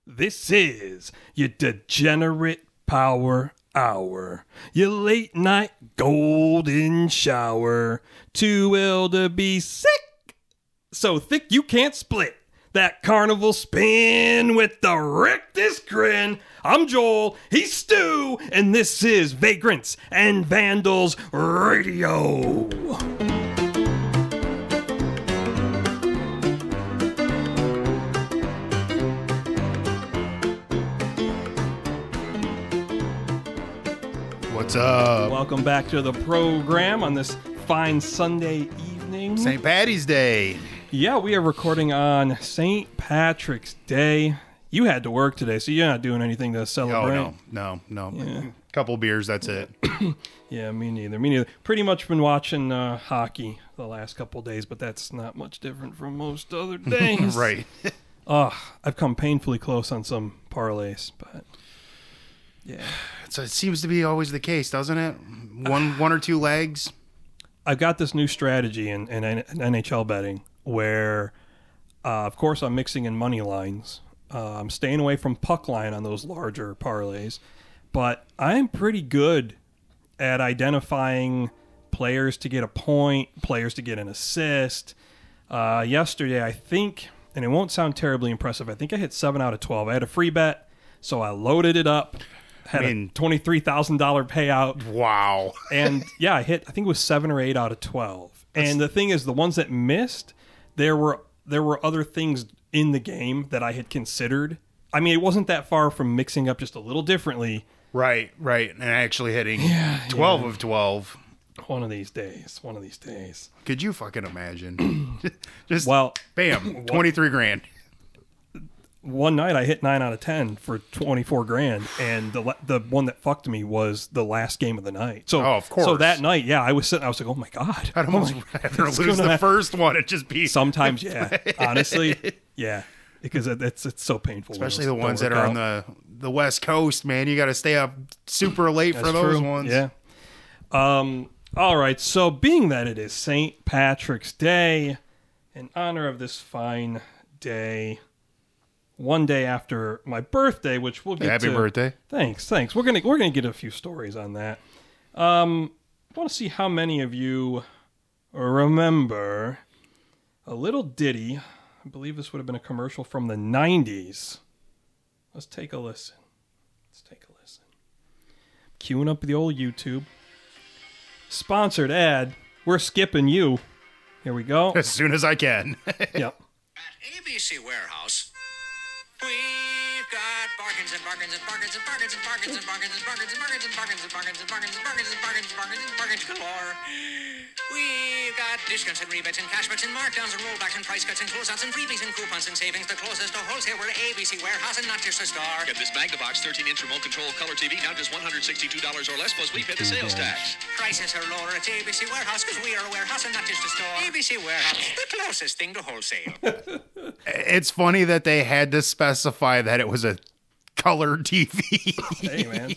This is your degenerate power hour, your late night golden shower. Too ill to be sick, so thick you can't split. That carnival spin with the rictus grin. I'm Joel, he's Stu, and this is Vagrants and Vandals Radio. What's up? Welcome back to the program on this fine Sunday evening. St. Patty's Day. Yeah, we are recording on St. Patrick's Day. You had to work today, so you're not doing anything to celebrate. Oh, no. Yeah. Couple beers, that's it. Yeah, me neither. Pretty much been watching hockey the last couple days, but that's not much different from most other days. Right. I've come painfully close on some parlays, but yeah. So it seems to be always the case, doesn't it? One or two legs. I've got this new strategy in NHL betting where, of course, I'm mixing in money lines. I'm staying away from puck line on those larger parlays, but I'm pretty good at identifying players to get a point, players to get an assist. Yesterday, I think, and it won't sound terribly impressive, I think I hit 7 out of 12. I had a free bet, so I loaded it up. Had a $23,000 payout. Wow. And yeah, I think it was 7 or 8 out of 12. And the thing is, the ones that missed, there were other things in the game that I had considered. I mean, it wasn't that far from mixing up just a little differently. Right. And actually hitting 12 of 12. One of these days. Could you fucking imagine? Just, well, bam, 23 grand. One night I hit 9 out of 10 for 24 grand, and the one that fucked me was the last game of the night. So, of course. So that night, yeah, I was like, oh my God. I'd almost rather lose the first one. It just be sometimes, yeah. Honestly, yeah, because it's so painful. Especially the ones that are on the West Coast, man. You got to stay up super late for those ones. Yeah. All right. So, being that it is St. Patrick's Day, in honor of this fine day, one day after my birthday, which we'll get to. Happy birthday. Thanks. We're gonna get a few stories on that. I want to see how many of you remember a little ditty. I believe this would have been a commercial from the 90s. Let's take a listen. Queuing up the old YouTube. Sponsored ad. We're skipping you. Here we go. As soon as I can. Yep. At ABC Warehouse, we've got bargains and bargains and bargains and bargains and bargains and bargains and bargains and bargains and bargains and bargains and bargains and bargains and bargains and bargains and bargains galore. We've got discounts and rebates and cashbacks and markdowns and rollbacks and price cuts and closeouts and freebies and coupons and savings. The closest to wholesale, we're ABC Warehouse and not just a store. Get this Magnabox 13-inch remote control color TV now just $162 or less, plus we pay the sales tax. Prices are lower at ABC Warehouse because we are a warehouse and not just a store. ABC Warehouse, the closest thing to wholesale. It's funny that they had to specify that it was a color TV. Hey, man.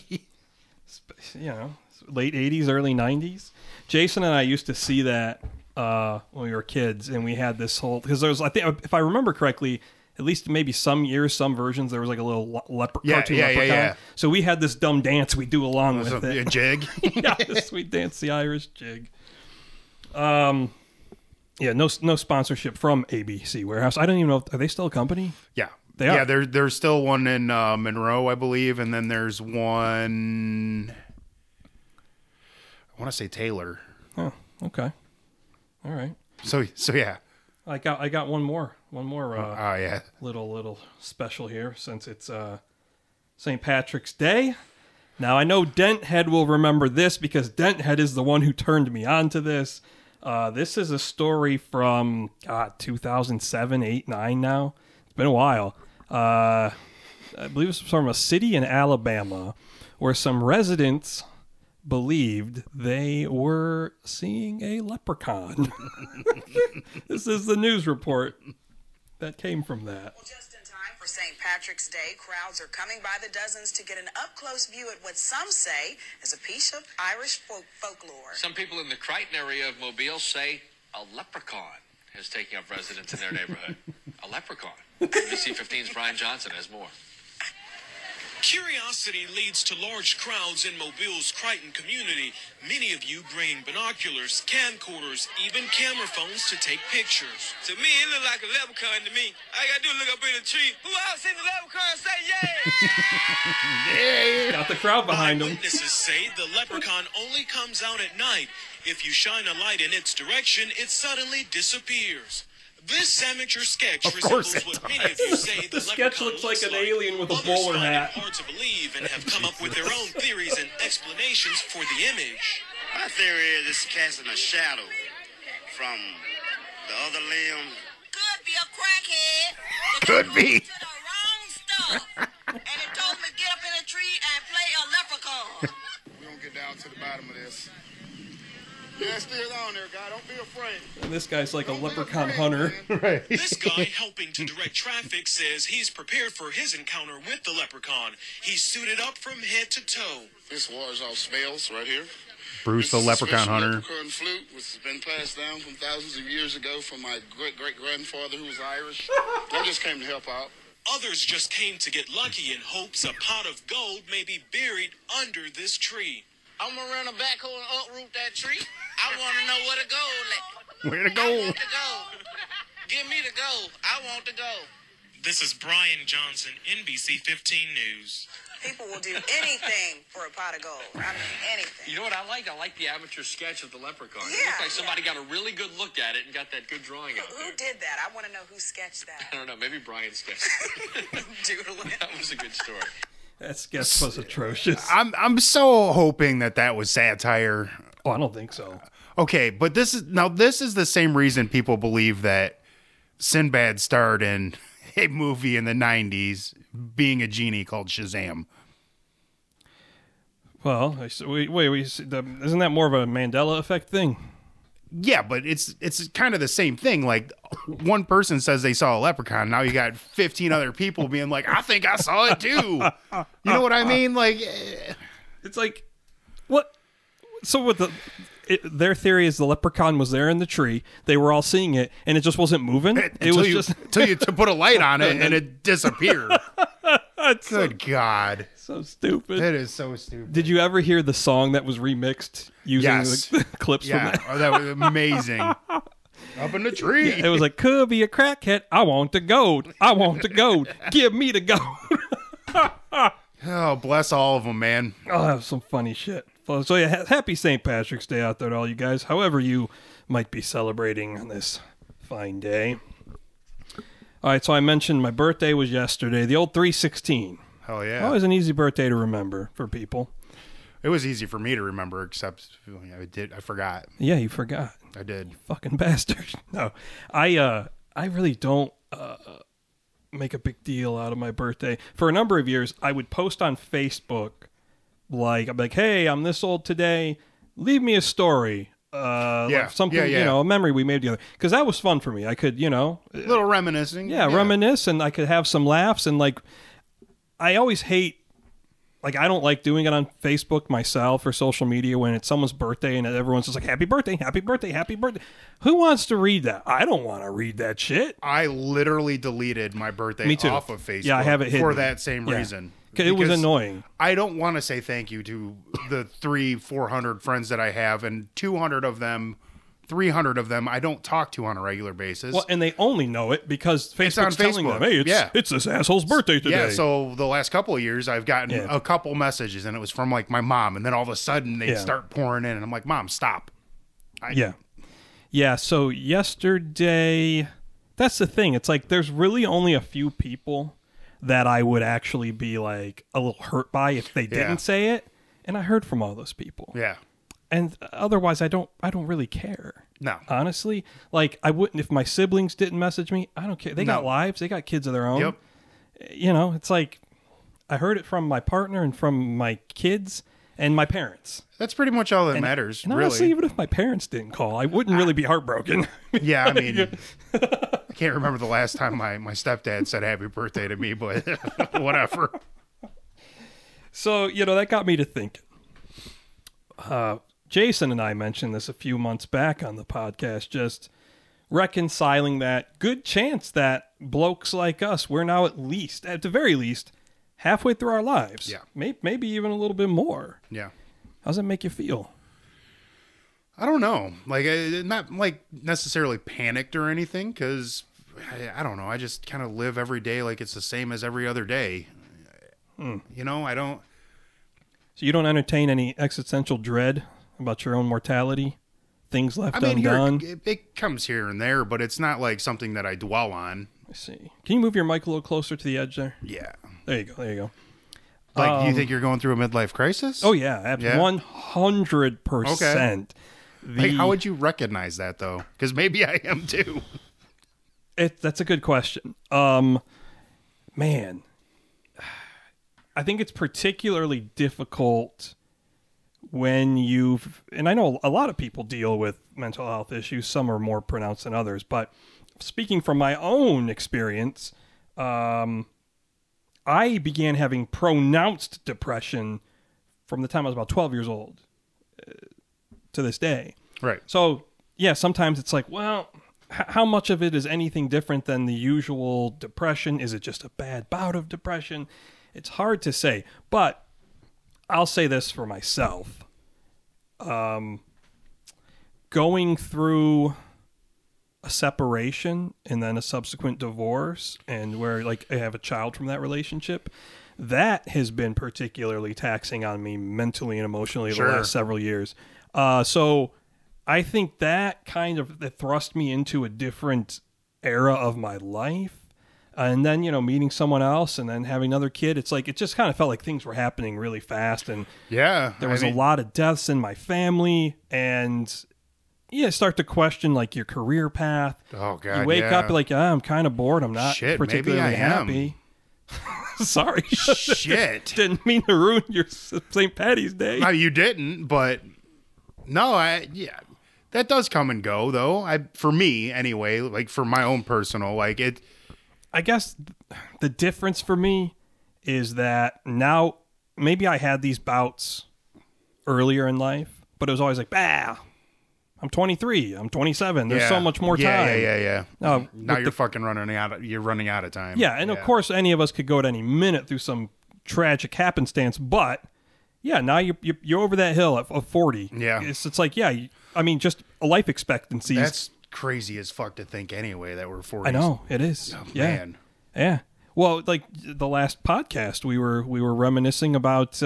You know, late 80s, early 90s. Jason and I used to see that when we were kids, and we had this whole, because there was, I think, if I remember correctly, at least maybe some years, some versions, there was like a little cartoon leprechaun. Yeah. So we had this dumb dance we do along with it. A jig? Yes, we dance the Irish jig. Yeah, no sponsorship from ABC Warehouse. I don't even know, are they still a company? Yeah. They are. Yeah, there's still one in Monroe, I believe, and then there's one, I want to say Taylor. Oh, okay. All right. So yeah. I got one more yeah. little special here since it's St. Patrick's Day. Now I know Denthead will remember this because Denthead is the one who turned me on to this. This is a story from 2007, 8, 9 now. It's been a while. I believe it's from a city in Alabama where some residents believed they were seeing a leprechaun. This is the news report that came from that. Well, just in time for St. Patrick's Day, crowds are coming by the dozens to get an up-close view at what some say is a piece of Irish folklore. Some people in the Crichton area of Mobile say a leprechaun is taking up residence in their neighborhood. A leprechaun. NBC 15's Brian Johnson has more. Curiosity leads to large crowds in Mobile's Crichton community, many of you bringing binoculars, camcorders, even camera phones to take pictures. To me, it look like a leprechaun to me. All I gotta do is look up in the tree. Who else seen the leprechaun say yeah? Got the crowd behind him. Witnesses say the leprechaun only comes out at night. If you shine a light in its direction, it suddenly disappears. This amateur sketch resembles what many of you say The sketch looks like an alien with a bowler hat. Hard to believe and have come up with their own theories and explanations for the image. My theory is it's casting a shadow from the other limb. Could be a crackhead. Could be. To the wrong stuff. And it told me get up in a tree and play a leprechaun. We're gonna get down to the bottom of this. Yeah, it's still on there, guy. Don't be afraid. And this guy's like a leprechaun hunter. Right. This guy helping to direct traffic says he's prepared for his encounter with the leprechaun. He's suited up from head to toe. This wars off smells right here. Bruce the This is a leprechaun special hunter. Leprechaun flute, which has been passed down from thousands of years ago from my great-great-grandfather who was Irish. I just came to help out. Others just came to get lucky in hopes a pot of gold may be buried under this tree. I'm gonna run a backhoe and uproot that tree. I want to know where to go. Where to I go? want to go. Give me the go. I want to go. This is Brian Johnson, NBC 15 News. People will do anything for a pot of gold. I mean, anything. You know what I like? I like the amateur sketch of the leprechaun. It Yeah, looks like somebody got a really good look at it and got that good drawing out Who there. did that? I want to know who sketched I that. don't know. Maybe Brian sketched it. Doodling. That was a good story. That sketch was atrocious. I'm so hoping that was satire. Oh, I don't think so. Okay, but this is the same reason people believe that Sinbad starred in a movie in the 90s being a genie called Shazam. Well, isn't that more of a Mandela effect thing? Yeah, but it's kind of the same thing. Like, one person says they saw a leprechaun. Now you got 15 other people being like, I think I saw it too. You know what I mean? Like, It's like, what? So with their theory is the leprechaun was there in the tree. They were all seeing it, and it just wasn't moving. It was just until you to put a light on it and it disappeared. Good God. so stupid. That is so stupid. Did you ever hear the song that was remixed using Yes. the clips from Yeah, that? oh, that was amazing. Up in the tree. It was like, could be a crackhead. I want the gold. I want the gold. Give me the gold. Oh, bless all of them, man. I'll have some funny shit. So yeah, happy St. Patrick's Day out there to all you guys, however you might be celebrating on this fine day. All right, so I mentioned my birthday was yesterday, the old 316. Hell yeah. Always an easy birthday to remember for people. It was easy for me to remember, except I forgot. Yeah, you forgot. I did. Fucking bastard. No, I really don't make a big deal out of my birthday. For a number of years, I would post on Facebook, I'm like, hey, I'm this old today. Leave me a story. Something, a memory we made together. Because that was fun for me. I could, A little reminiscing. Yeah, reminisce, and I could have some laughs. And, I always hate, I don't like doing it on Facebook myself or social media when it's someone's birthday and everyone's just like, happy birthday, happy birthday, happy birthday. Who wants to read that? I don't want to read that shit. I literally deleted my birthday Me too. off of Facebook. Yeah, I have it hidden. for that same reason. It was annoying. I don't want to say thank you to the 300-400 friends that I have, and 200 of them, 300 of them, I don't talk to on a regular basis. Well, and they only know it because Facebook's telling them, hey, it's this asshole's birthday today. Yeah, so the last couple of years, I've gotten a couple messages, and it was from, my mom, and then all of a sudden, they'd start pouring in, and I'm like, Mom, stop. Yeah, so yesterday, that's the thing. It's there's really only a few people that I would actually be a little hurt by if they didn't say it, and I heard from all those people. Yeah. And otherwise, I don't really care. No. Honestly, I wouldn't if my siblings didn't message me. I don't care. They got lives. They got kids of their own. Yep. It's I heard it from my partner and from my kids and my parents. That's pretty much all that matters, and really. honestly, even if my parents didn't call, I wouldn't really be heartbroken. Yeah, I mean, I can't remember the last time my stepdad said happy birthday to me, but whatever. So, that got me to thinking. Jason and I mentioned this a few months back on the podcast, just reconciling that good chance that blokes like us, we're now at the very least, halfway through our lives. Yeah. Maybe even a little bit more. Yeah. How's that make you feel? I don't know. Like, not like necessarily panicked or anything, because I don't know. I just kind of live every day like it's the same as every other day. You know, I don't. So you don't entertain any existential dread about your own mortality? Things left undone? It comes here and there, but it's not like something that I dwell on. I see. Can you move your mic a little closer to the edge there? Yeah. There you go. Like, you think you're going through a midlife crisis? Oh, yeah. Absolutely. 100%. Okay. Like, how would you recognize that, though? Because maybe I am, too. That's a good question. Man, I think it's particularly difficult when and I know a lot of people deal with mental health issues. Some are more pronounced than others, but speaking from my own experience, I began having pronounced depression from the time I was about 12 years old to this day. Right. So, yeah, sometimes it's like, well, how much of it is anything different than the usual depression? Is it just a bad bout of depression? It's hard to say, but I'll say this for myself. Going through a separation and then a subsequent divorce, and where like I have a child from that relationship, that has been particularly taxing on me mentally and emotionally the last several years. So I think that that thrust me into a different era of my life. And then, meeting someone else and then having another kid, it's like, it just kind of felt like things were happening really fast. And yeah, there was a lot of deaths in my family. And start to question like your career path. Oh, God. You wake up, you're like, I'm kind of bored. I'm not particularly happy. Sorry. Shit. Didn't mean to ruin your St. Patty's Day. No, you didn't, but no, that does come and go, though. For me, anyway, like for my own personal, like it. I guess the difference for me is that now maybe I had these bouts earlier in life, but it was always like, I'm 23, I'm 27. There's so much more time. Yeah. Now you're fucking running out of time. Yeah, and of course any of us could go at any minute through some tragic happenstance, but now you're over that hill of 40. Yeah. It's like, just a life expectancy. That's crazy as fuck to think anyway that we're 40s. I know, it is. Oh, yeah. Man. Yeah. Well, like the last podcast, we were reminiscing about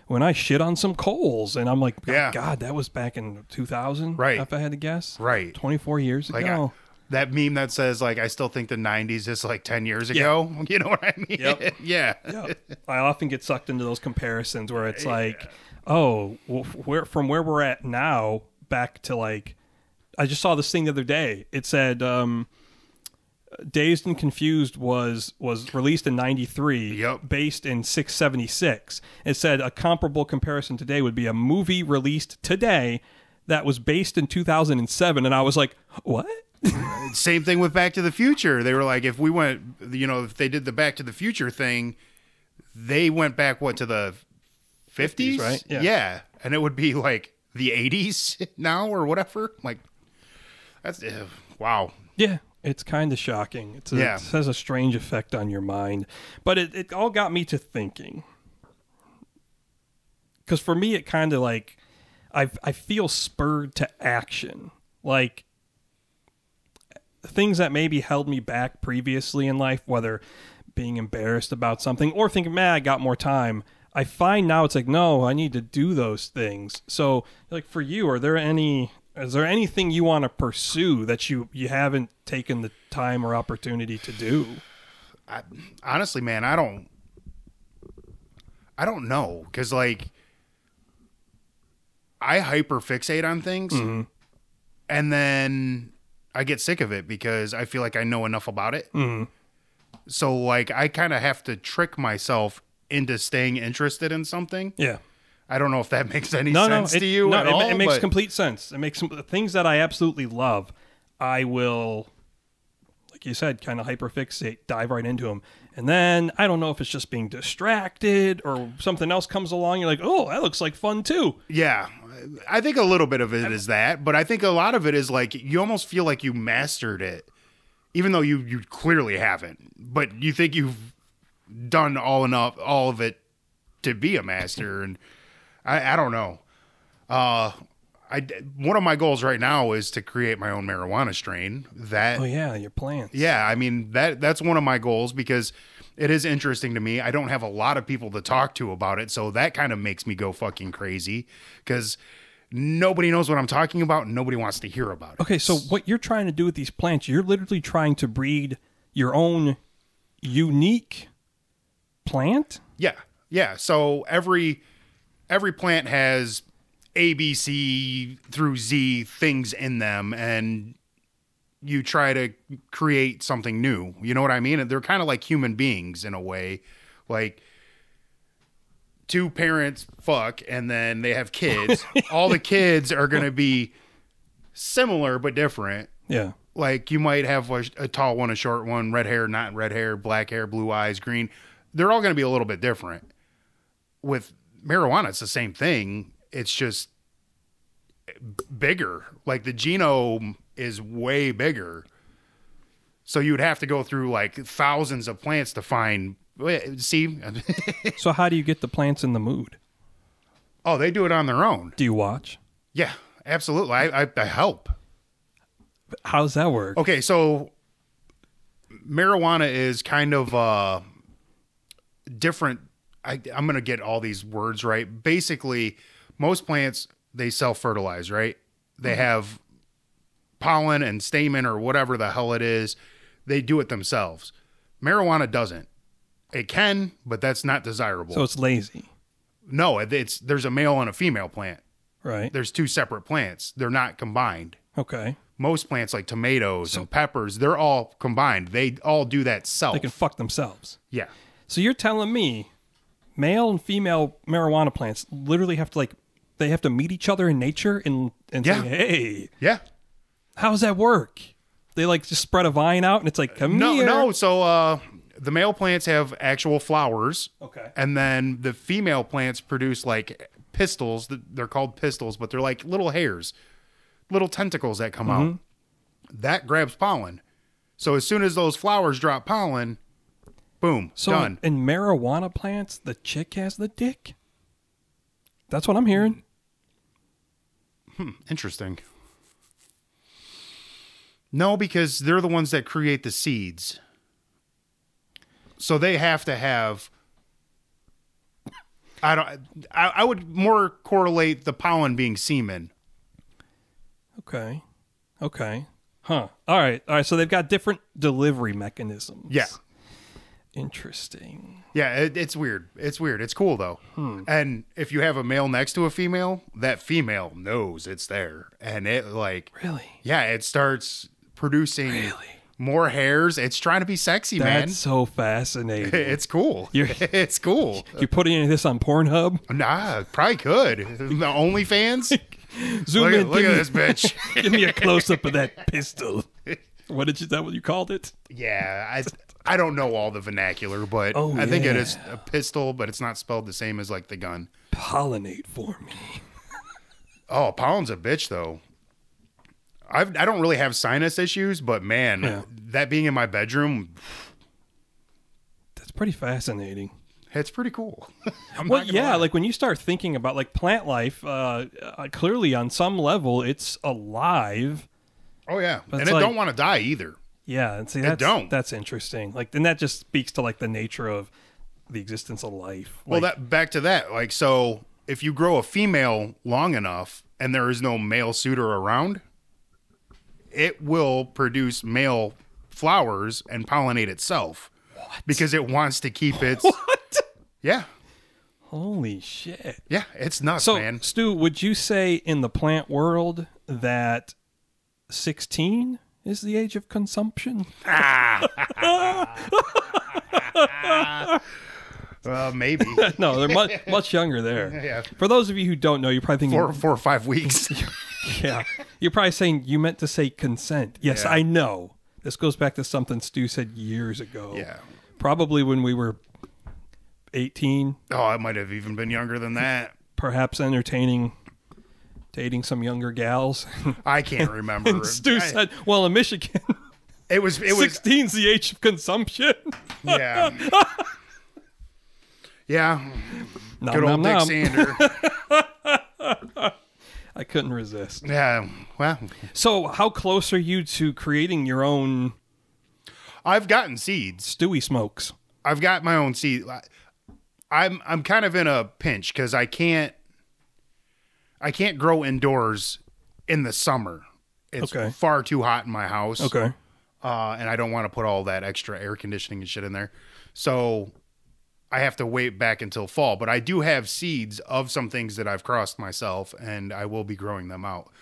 when I shit on some coals, and I'm like, God, that was back in 2000, right? If I had to guess, right, 24 years ago. That meme that says like I still think the 90s is like 10 years ago. You know what I mean? Yep. Yeah. I often get sucked into those comparisons where it's like, oh, from where we're at now back to like. I just saw this thing the other day. It said Dazed and Confused was released in 93, based in 676. It said a comparable comparison today would be a movie released today that was based in 2007. And I was like, what? Same thing with Back to the Future. They were like, if we went, if they did the Back to the Future thing, they went back, to the 50s? Right? Yeah. And it would be like the 80s now or whatever. Like, that's wow. Yeah, it's kind of shocking. It has a strange effect on your mind. But it all got me to thinking. Because for me, it kind of like, I feel spurred to action. Like, things that maybe held me back previously in life, whether being embarrassed about something or thinking, man, I got more time. I find now it's like, no, I need to do those things. So, like, for you, is there anything you want to pursue that you haven't taken the time or opportunity to do? Honestly, man, I don't know. Because, like, I hyperfixate on things, and then I get sick of it because I feel like I know enough about it. So, like, I kind of have to trick myself into staying interested in something. Yeah. I don't know if that makes any sense to you at all. It makes complete sense. It makes things that I absolutely love. I will, like you said, kind of hyperfixate, dive right into them. And then I don't know if it's just being distracted or something else comes along. You're like, oh, that looks like fun too. Yeah. I think a little bit of it is that, but I think a lot of it is like you almost feel like you mastered it, even though you clearly haven't. But you think you've done all of it to be a master. And I don't know. One of my goals right now is to create my own marijuana strain. Oh yeah, your plants. Yeah, I mean that's one of my goals because it is interesting to me. I don't have a lot of people to talk to about it, so that kind of makes me go fucking crazy because nobody knows what I'm talking about and nobody wants to hear about it. Okay, so what you're trying to do with these plants, you're literally trying to breed your own unique plant? Yeah. So every plant has A, B, C through Z things in them, and you try to create something new. You know what I mean? And they're kind of like human beings in a way. Like two parents fuck and then they have kids. All the kids are going to be similar but different. Yeah. Like you might have a tall one, a short one, red hair, not red hair, black hair, blue eyes, green. They're all going to be a little bit different. With marijuana, it's the same thing. It's just bigger. Like the genome is way bigger. So you would have to go through like thousands of plants to find. See? So how do you get the plants in the mood? Oh, they do it on their own. Do you watch? Yeah, absolutely. I help. How does that work? Okay, so marijuana is kind of different. I'm going to get all these words right. Basically, most plants, they self-fertilize, right? They have pollen and stamen or whatever the hell it is. They do it themselves. Marijuana doesn't. It can, but that's not desirable. So it's lazy. No, there's a male and a female plant. Right. There's two separate plants. They're not combined. Okay. Most plants like tomatoes and peppers, they're all combined. They all do that self. They can fuck themselves. Yeah. So you're telling me male and female marijuana plants literally have to they have to meet each other in nature and Yeah. say, hey. Yeah. How does that work? They just spread a vine out and it's like, come here. No. So the male plants have actual flowers. Okay. And then the female plants produce like pistils. They're called pistils, but they're like little hairs, little tentacles that come out. That grabs pollen. So as soon as those flowers drop pollen, boom, So done. in marijuana plants, the chick has the dick? That's what I'm hearing. Interesting. No, because they're the ones that create the seeds. So they have to have. I would more correlate the pollen being semen. Okay. Huh. All right. So they've got different delivery mechanisms. Yeah. Interesting. Yeah, it's weird. It's weird. It's cool though. And if you have a male next to a female, that female knows it's there, and it Really? yeah, it starts producing more hairs. It's trying to be sexy, man. That's so fascinating. It's cool. It's cool. You're putting any of this on Pornhub? Nah, probably could. The OnlyFans. Zoom in. Look at this bitch. Give me a close up of that pistol. Is that what you called it? Yeah, I don't know all the vernacular, but I think it is a pistol, but it's not spelled the same as like the gun. Pollinate for me. Oh, pollen's a bitch though. I don't really have sinus issues, but man, that being in my bedroom, that's pretty fascinating. It's pretty cool. Well, yeah, like when you start thinking about like plant life, clearly on some level it's alive. Oh yeah, But and it's it don't want to die either. Yeah, and see that's interesting. Like, and that just speaks to like the nature of the existence of life. Well, back to that. Like, so if you grow a female long enough and there is no male suitor around, it will produce male flowers and pollinate itself. What? Because it wants to keep its. What? Yeah. Holy shit. Yeah, it's nuts, So, man. Stu, would you say in the plant world that 16 is the age of consumption? Maybe. No, they're much younger there. Yeah. For those of you who don't know, you're probably thinking... 4 or 5 weeks. Yeah. You're probably saying you meant to say consent. Yes, Yeah. I know. This goes back to something Stu said years ago. Yeah. Probably when we were 18. Oh, I might have even been younger than that. Perhaps dating some younger gals. I can't remember. And Stu said, well, in Michigan, it was 16's the age of consumption. Yeah. Yeah. Nom, Good old nom, Dick nom. Sander. I couldn't resist. Yeah. Well, So, how close are you to creating your own I've gotten seeds. Stewie smokes? I've got my own seed. I'm kind of in a pinch because I can't grow indoors in the summer. It's Okay. far too hot in my house. Okay. And I don't want to put all that extra air conditioning and shit in there. So I have to wait back until fall. But I do have seeds of some things that I've crossed myself, and I will be growing them out.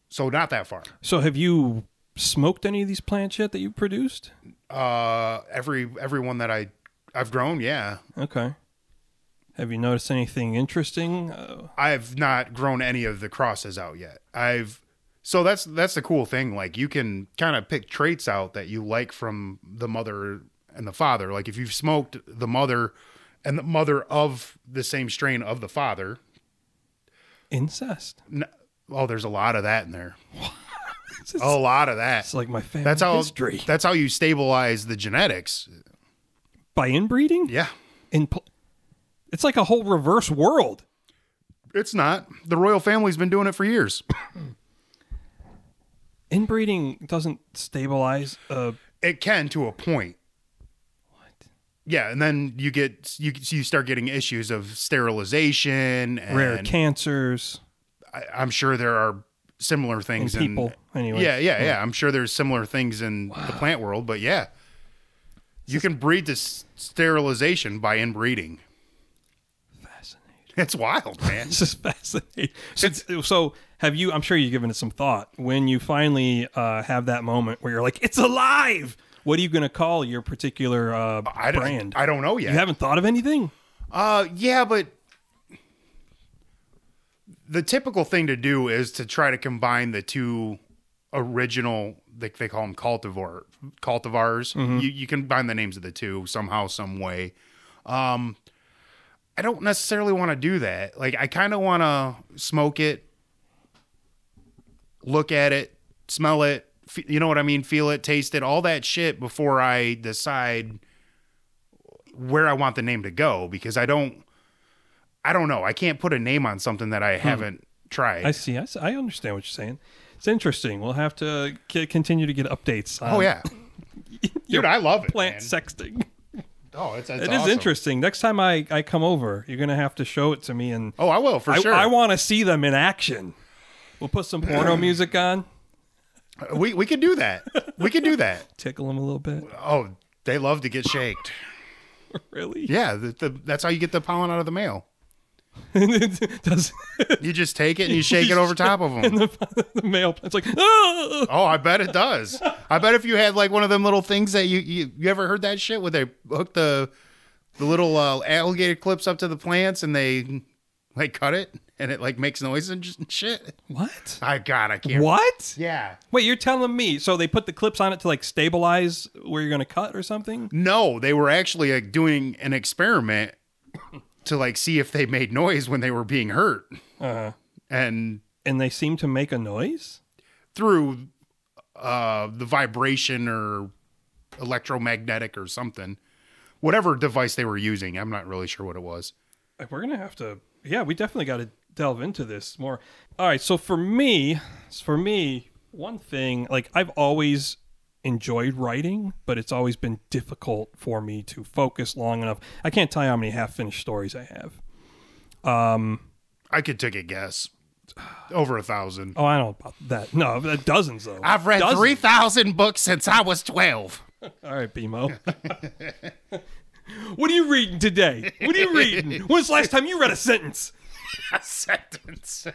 So not that far. So, have you smoked any of these plants yet that you produced? Every one that I've grown, yeah. Okay. Have you noticed anything interesting? I've not grown any of the crosses out yet. So that's the cool thing. Like, you can kind of pick traits out that you like from the mother and the father. Like, if you've smoked the mother and the mother of the same strain of the father. Incest. Oh, there's a lot of that in there. It's A lot of that. It's like my family That's how history. That's how you stabilize the genetics. By inbreeding? Yeah. It's like a whole reverse world. It's not. The royal family's been doing it for years. Inbreeding doesn't stabilize. It can to a point. What? Yeah, and then you start getting issues of sterilization and Rare cancers. I'm sure there are similar things In people, anyway. Yeah. I'm sure there's similar things in the plant world, but yeah. You can breed to sterilization by inbreeding. Fascinating. It's wild, man. This is fascinating. So have you, I'm sure you've given it some thought, when you finally have that moment where you're like, it's alive! What are you going to call your particular brand? I don't know yet. You haven't thought of anything? Yeah, but the typical thing to do is to try to combine the two original, they call them cultivars. Mm-hmm. You combine the names of the two somehow, some way. I don't necessarily want to do that. Like, I kind of want to smoke it, look at it, smell it, you know what I mean? Feel it, taste it, all that shit before I decide where I want the name to go, because I don't know. I can't put a name on something that I haven't tried. I see. I understand what you're saying. It's interesting. We'll have to continue to get updates. Oh, yeah. Dude, I love it, plant man. sexting. Oh, it's It is awesome. interesting. Next time I come over, you're going to have to show it to me. And Oh, I will, for sure. I want to see them in action. We'll put some porno music on. We could do that. We could do that. Tickle them a little bit. Oh, they love to get shaked. Really? Yeah, that's how you get the pollen out of the male. Does You just take it and you shake it over top of them. the male plant's like, oh! Oh, I bet it does. I bet if you had like one of them little things that you ever heard that shit where they hook the little alligator clips up to the plants and they like cut it and it like makes noise and just shit. What? I can't. What? Yeah. Wait, you're telling me? So they put the clips on it to like stabilize where you're going to cut or something? No, they were actually like doing an experiment to like see if they made noise when they were being hurt. Uh-huh. And And they seem to make a noise? through the vibration or electromagnetic or something, whatever device they were using. I'm not really sure what it was. We're going to have to, yeah, we definitely got to delve into this more. All right, so for me, one thing, like I've always enjoyed writing, but it's always been difficult for me to focus long enough. I can't tell you how many half-finished stories I have. I could take a guess. Over 1,000. Oh, I don't know about that. No, dozens though. I've read Dozens. 3,000 books since I was 12. All right, BMO. What are you reading today? What are you reading? When's the last time you read a sentence? A sentence.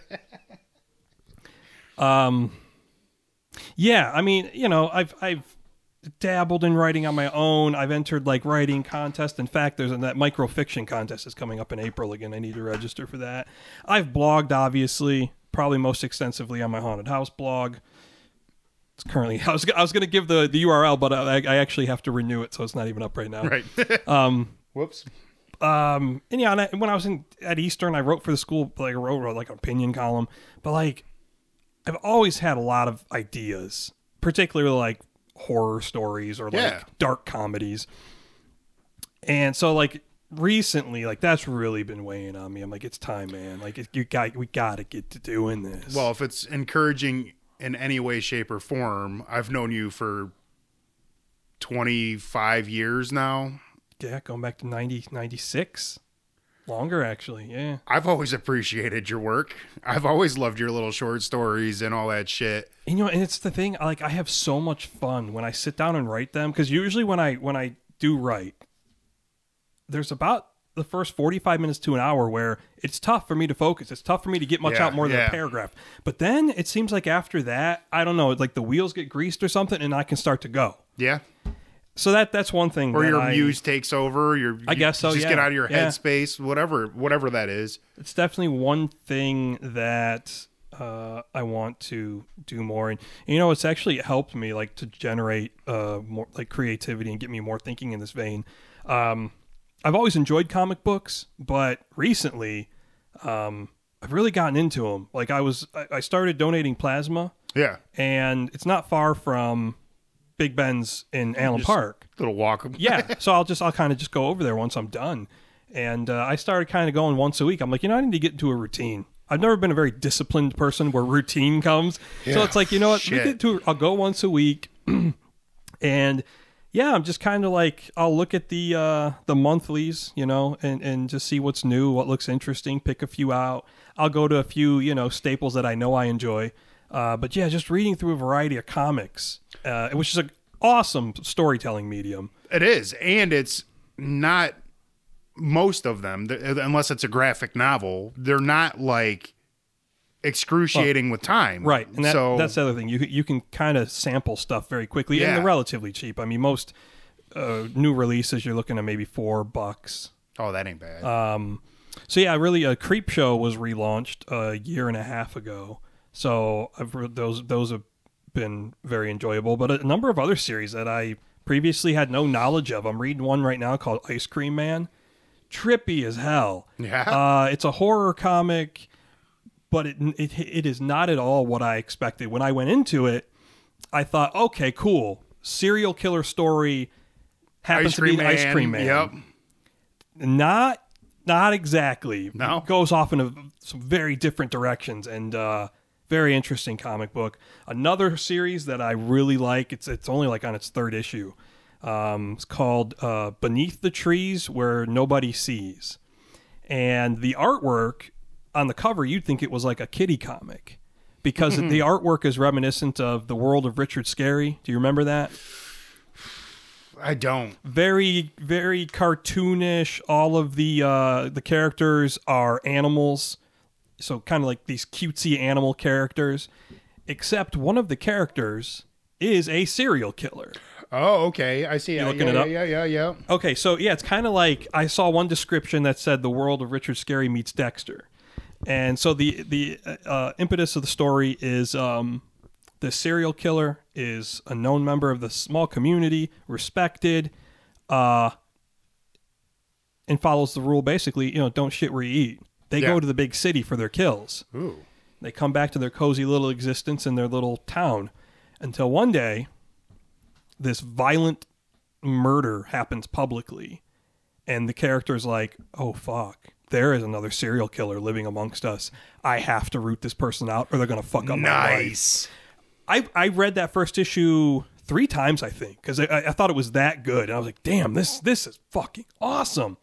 Yeah, I mean, you know, I've dabbled in writing on my own. I've entered like writing contests. In fact, that microfiction contest is coming up in April again. I need to register for that. I've blogged, obviously, probably most extensively on my haunted house blog. It's currently, I was going to give the URL, but I actually have to renew it, so it's not even up right now. Right. Whoops. And yeah, when I was at Eastern, I wrote for the school, like I wrote like an opinion column, but like I've always had a lot of ideas, particularly like horror stories or like dark comedies. And so like recently, like, that's really been weighing on me. I'm like, it's time, man. Like, we got to get to doing this. Well, if it's encouraging in any way, shape, or form, I've known you for 25 years now. Yeah, going back to 96. Longer, actually, yeah. I've always appreciated your work. I've always loved your little short stories and all that shit. And, and it's the thing, like, I have so much fun when I sit down and write them, because usually when I do write, there's about the first 45 minutes to an hour where it's tough for me to focus. It's tough for me to get much out more than a paragraph. But then it seems like after that, I don't know, like the wheels get greased or something, and I can start to go. Yeah. So that's one thing. Or your muse takes over. I guess so. Just get out of your headspace, whatever that is. It's definitely one thing that I want to do more. And it's actually helped me like to generate more like creativity and get me more thinking in this vein. I've always enjoyed comic books, but recently I've really gotten into them. Like I started donating plasma. Yeah, and it's not far from Big Ben's in Allen Park. Little walk. Yeah, so I'll kind of just go over there once I'm done. And I started kind of going once a week. I'm like, I need to get into a routine. I've never been a very disciplined person where routine comes. Yeah. So it's like, you know what? I'll go once a week. And yeah, I'm just kind of like, I'll look at the monthlies, and just see what's new, what looks interesting, pick a few out. I'll go to a few, staples that I know I enjoy. But yeah, just reading through a variety of comics, which is an awesome storytelling medium. It is, and it's not most of them, unless it's a graphic novel. They're not like excruciating with time, right? And that's the other thing. You can kind of sample stuff very quickly, and they're relatively cheap. I mean, most new releases you're looking at maybe $4. Oh, that ain't bad. So yeah, really, Creepshow was relaunched a year and a half ago. So those have been very enjoyable, but a number of other series that I previously had no knowledge of. I'm reading one right now called Ice Cream Man. Trippy as hell. Yeah. It's a horror comic, but it is not at all what I expected. When I went into it, I thought, okay, cool. Serial killer story happens to be an Ice Cream Man. Yep. Not exactly. No. It goes off in some very different directions, and very interesting comic book. Another series that I really like, it's only like on its third issue. It's called Beneath the Trees Where Nobody Sees. And the artwork on the cover, you'd think it was like a kiddie comic, because the artwork is reminiscent of The World of Richard Scarry. Do you remember that? I don't. Very, very cartoonish. All of the characters are animals. So kind of like these cutesy animal characters, except one of the characters is a serial killer. Oh, okay. I see. You looking it up? Yeah. Okay, so yeah, it's kind of like I saw one description that said The World of Richard Scarry meets Dexter. And so the impetus of the story is the serial killer is a known member of the small community, respected, and follows the rule basically, don't shit where you eat. They go to the big city for their kills. Ooh. They come back to their cozy little existence in their little town until one day this violent murder happens publicly, and the character's like, oh, fuck. There is another serial killer living amongst us. I have to root this person out or they're going to fuck up my life. I read that first issue 3 times, I think, because I thought it was that good. And I was like, damn, this is fucking awesome.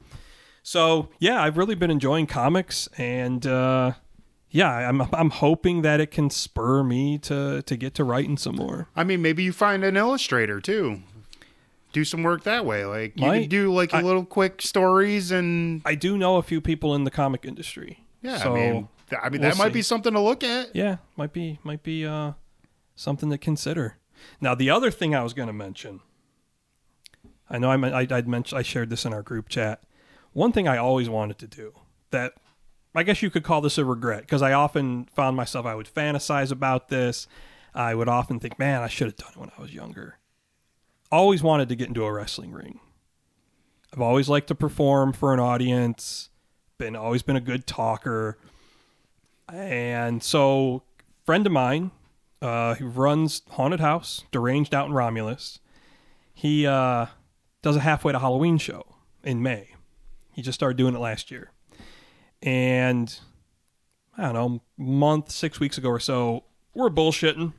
So, yeah, I've really been enjoying comics, and I'm hoping that it can spur me to get to writing some more. I mean, maybe you find an illustrator, too. Do some work that way. Like, you can do, like, little quick stories, and... I do know a few people in the comic industry. Yeah, so I mean that might be something to look at. Yeah, might be something to consider. Now, the other thing I was going to mention, I know I shared this in our group chat. One thing I always wanted to do that I guess you could call this a regret, because I often found myself, I would fantasize about this. I would often think, man, I should have done it when I was younger. Always wanted to get into a wrestling ring. I've always liked to perform for an audience, always been a good talker. And so, friend of mine, who runs Haunted House, Deranged out in Romulus, he does a halfway to Halloween show in May. He just started doing it last year. And I don't know, month, 6 weeks ago or so, we're bullshitting.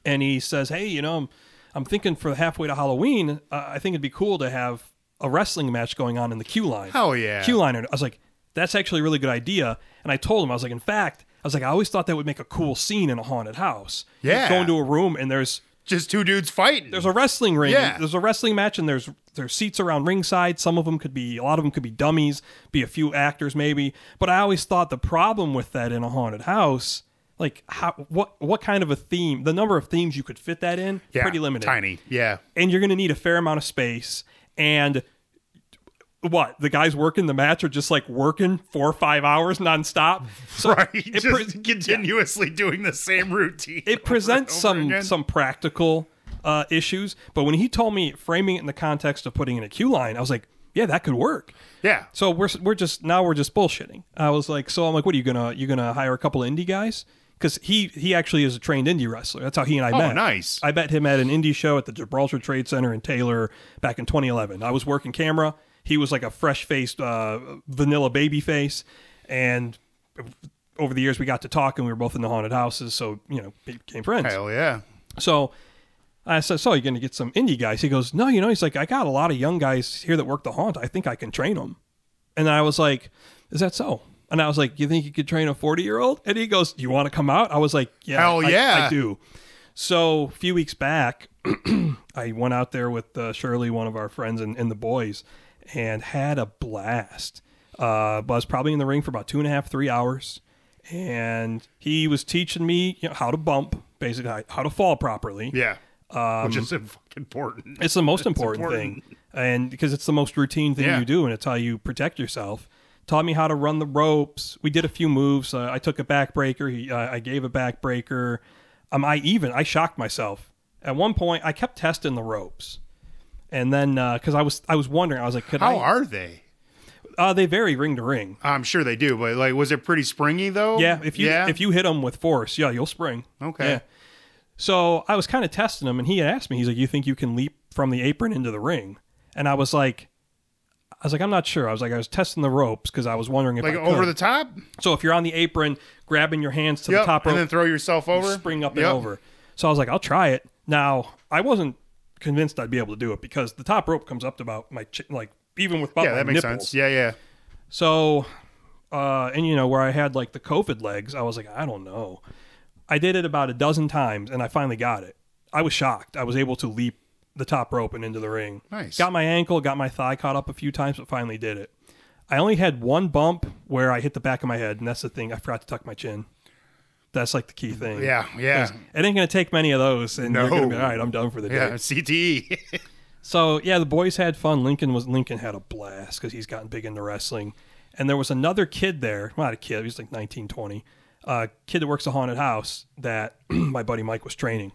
And he says, hey, you know, I'm thinking for halfway to Halloween, I think it'd be cool to have a wrestling match going on in the queue line. Hell yeah. Queue line. I was like, that's actually a really good idea. And I told him, I was like, in fact, I always thought that would make a cool scene in a haunted house. Yeah. You go into a room and there's just two dudes fighting. There's a wrestling ring. Yeah. There's a wrestling match and there's seats around ringside. A lot of them could be dummies, be a few actors maybe. But I always thought the problem with that in a haunted house, like what kind of a theme, the number of themes you could fit that in, pretty limited. Tiny. Yeah. And you're going to need a fair amount of space. And the guys working the match are just like working 4 or 5 hours nonstop. So right. Just continuously doing the same routine. It presents some practical issues. But when he told me framing it in the context of putting in a queue line, I was like, yeah, that could work. Yeah. So we're just bullshitting. I'm like, what are you gonna hire a couple of indie guys? Because he actually is a trained indie wrestler. That's how he and I met. Oh, nice. I met him at an indie show at the Gibraltar Trade Center in Taylor back in 2011. I was working camera. He was like a fresh-faced vanilla baby face. And over the years, we got to talk, and we were both in the haunted houses, so, you know, became friends. Hell yeah. So I said, so you're going to get some indie guys? He goes, no, you know, he's like, I got a lot of young guys here that work the haunt. I think I can train them. And I was like, is that so? And I was like, you think you could train a 40-year-old? And he goes, do you want to come out? I was like, yeah, hell yeah. I do. So a few weeks back, I went out there with Shirley, one of our friends, and the boys, and had a blast. I was probably in the ring for about 2.5, 3 hours. And he was teaching me, you know, how to bump, basically how to fall properly. Yeah. Which is important. It's the most important thing. And because it's the most routine thing you do, and it's how you protect yourself. Taught me how to run the ropes. We did a few moves. I took a backbreaker. I gave a backbreaker. I shocked myself. At one point, I kept testing the ropes. And then, because I was wondering, I was like, how are they? They vary ring to ring. I'm sure they do, but like, was it pretty springy though? Yeah, if you hit them with force, you'll spring. Okay. Yeah. So I was kind of testing them, and he had asked me, he's like, you think you can leap from the apron into the ring? And I was like, I'm not sure. I was testing the ropes because I was wondering if I could. Over the top? So if you're on the apron, grabbing your hands to the top rope. And then throw yourself over? Spring up and over. So I was like, I'll try it. Now, I wasn't convinced I'd be able to do it because the top rope comes up to about my even with about my that makes nipples. sense. Yeah. So, and you know, where I had like the COVID legs, I was like, I don't know. I did it about a dozen times and I finally got it. I was shocked. I was able to leap the top rope and into the ring. Nice. Got my ankle, got my thigh caught up a few times, but finally did it. I only had one bump where I hit the back of my head, and that's the thing. I forgot to tuck my chin. That's like the key thing. Yeah. It ain't going to take many of those, and you're going to be, all right, I'm done for the day. Yeah, CTE. So, yeah, the boys had fun. Lincoln had a blast because he's gotten big into wrestling. And there was another kid there, not a kid, he was like 19, 20, kid that works a haunted house that my buddy Mike was training.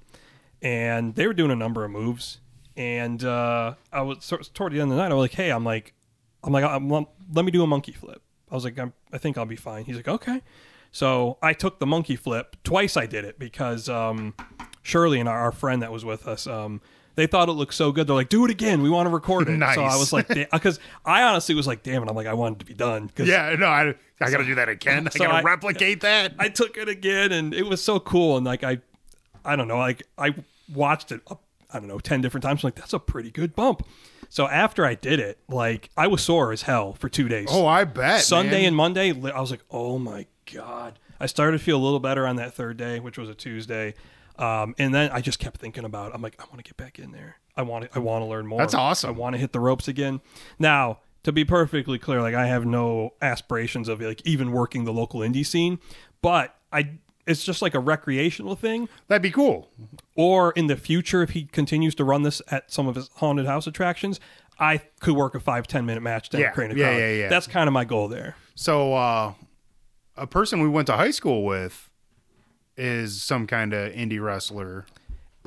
And they were doing a number of moves. And I was toward the end of the night, I was like, hey, let me do a monkey flip. I was like, I think I'll be fine. He's like, okay. So I took the monkey flip. Twice I did it because Shirley and our friend that was with us, they thought it looked so good. They're like, do it again. We want to record it. Nice. So I was like, because I honestly was like, damn it. I'm like, I wanted to be done. Yeah, no, I got to do that again. I got to replicate that. I took it again, and it was so cool. And like, I don't know, like I watched it, 10 different times. I'm like, that's a pretty good bump. So after I did it, like I was sore as hell for 2 days. Oh, I bet. Sunday and Monday, I was like, oh my God. I started to feel a little better on that third day, which was a Tuesday. And then I just kept thinking about it. I'm like, I want to get back in there. I want to learn more. That's awesome. I want to hit the ropes again. Now, to be perfectly clear, like I have no aspirations of like even working the local indie scene, but it's just like a recreational thing. That'd be cool. Or in the future, if he continues to run this at some of his haunted house attractions, I could work a 5-10 minute match down at Crane & Crowd. Yeah. That's kind of my goal there. So a person we went to high school with is some kind of indie wrestler.